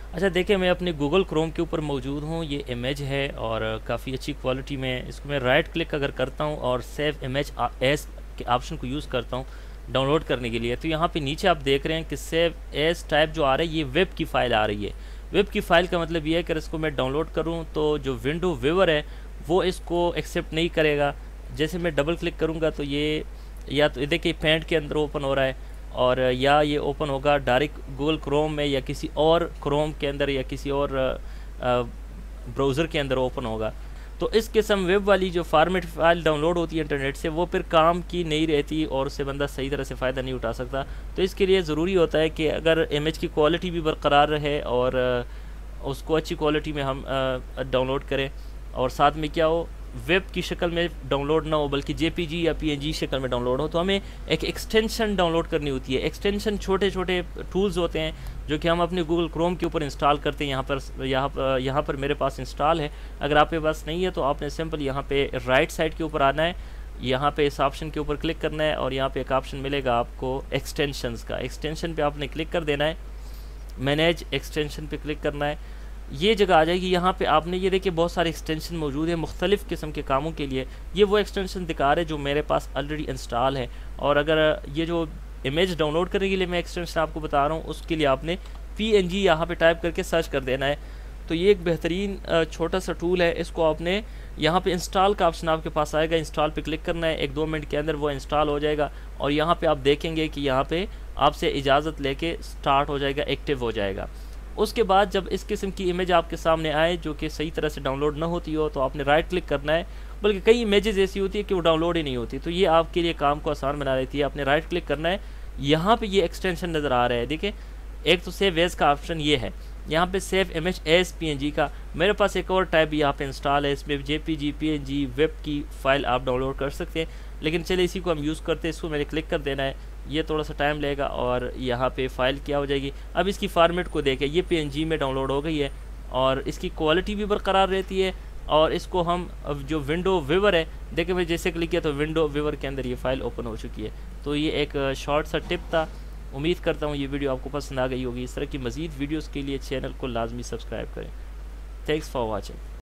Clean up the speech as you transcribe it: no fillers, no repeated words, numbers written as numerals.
अच्छा देखिए, मैं अपने गूगल क्रोम के ऊपर मौजूद हूँ। ये इमेज है और काफ़ी अच्छी क्वालिटी में। इसको मैं राइट क्लिक अगर करता हूँ और सेव इमेज एज के ऑप्शन को यूज़ करता हूँ डाउनलोड करने के लिए, तो यहाँ पे नीचे आप देख रहे हैं कि सेव एज टाइप जो आ रहा है ये वेब की फ़ाइल आ रही है। वेब की फ़ाइल का मतलब ये है कि अगर इसको मैं डाउनलोड करूँ तो जो विंडो व्यूअर है वो इसको एक्सेप्ट नहीं करेगा। जैसे मैं डबल क्लिक करूँगा तो ये, या तो देखिए पेंट के अंदर ओपन हो रहा है, और या ये ओपन होगा डायरेक्ट गूगल क्रोम में या किसी और क्रोम के अंदर या किसी और ब्राउज़र के अंदर ओपन होगा। तो इस किस्म वेब वाली जो फॉर्मेट फ़ाइल डाउनलोड होती है इंटरनेट से, वो फिर काम की नहीं रहती और उससे बंदा सही तरह से फ़ायदा नहीं उठा सकता। तो इसके लिए ज़रूरी होता है कि अगर इमेज की क्वालिटी भी बरकरार रहे और उसको अच्छी क्वालिटी में हम डाउनलोड करें, और साथ में क्या हो, वेब की शक्ल में डाउनलोड ना हो बल्कि जेपीजी या पीएनजी शक्ल में डाउनलोड हो, तो हमें एक एक्सटेंशन डाउनलोड करनी होती है। एक्सटेंशन छोटे छोटे टूल्स होते हैं जो कि हम अपने गूगल क्रोम के ऊपर इंस्टॉल करते हैं। यहाँ पर मेरे पास इंस्टॉल है। अगर आपके पास नहीं है तो आपने सिंपल यहाँ पे राइट साइड के ऊपर आना है, यहाँ पे इस ऑप्शन के ऊपर क्लिक करना है और यहाँ पे एक ऑप्शन मिलेगा आपको एक्सटेंशंस का। एक्सटेंशन पे आपने क्लिक कर देना है, मैनेज एक्सटेंशन पे क्लिक करना है, ये जगह आ जाएगी। यहाँ पे आपने ये देखिए बहुत सारे एक्सटेंशन मौजूद है मुख्तलिफ़ किस्म के कामों के लिए। ये वो एक्सटेंशन दिखा रहे हैं जो मेरे पास ऑलरेडी इंस्टॉल है। और अगर ये जो इमेज डाउनलोड करने के लिए मैं एक्सटेंशन आपको बता रहा हूँ, उसके लिए आपने PNG यहाँ पे टाइप करके सर्च कर देना है। तो ये एक बेहतरीन छोटा सा टूल है। इसको आपने यहाँ पे इंस्टॉल का ऑप्शन आपके पास आएगा, इंस्टॉल पे क्लिक करना है, 1-2 मिनट के अंदर वो इंस्टॉल हो जाएगा। और यहाँ पे आप देखेंगे कि यहाँ पे आपसे इजाज़त लेके स्टार्ट हो जाएगा, एक्टिव हो जाएगा। उसके बाद जब इस किस्म की इमेज आपके सामने आए जो कि सही तरह से डाउनलोड ना होती हो, तो आपने राइट क्लिक करना है। बल्कि कई इमेजेस ऐसी होती है कि वो डाउनलोड ही नहीं होती, तो ये आपके लिए काम को आसान बना देती है। आपने राइट क्लिक करना है, यहाँ पे ये एक्सटेंशन नज़र आ रहा है, देखिए एक तो सेव एज का ऑप्शन ये है, यहाँ पे सेव इमेज एज PNG का। मेरे पास एक और टाइप भी यहाँ पे इंस्टॉल है, इसमें JPG PNG वेब की फ़ाइल आप डाउनलोड कर सकते हैं। लेकिन चलिए इसी को हम यूज़ करते हैं। इसको मैंने क्लिक कर देना है, ये थोड़ा सा टाइम लेगा और यहाँ पे फ़ाइल क्या हो जाएगी। अब इसकी फॉर्मेट को देखें, ये PNG में डाउनलोड हो गई है और इसकी क्वालिटी भी बरकरार रहती है। और इसको हम अब जो विंडो व्यूअर है, देखिए मैं जैसे क्लिक किया तो विंडो व्यूअर के अंदर ये फ़ाइल ओपन हो चुकी है। तो ये एक शॉर्ट सा टिप था। उम्मीद करता हूँ ये वीडियो आपको पसंद आ गई होगी। इस तरह की मज़ीद वीडियोज़ के लिए चैनल को लाजमी सब्सक्राइब करें। Thanks for watching.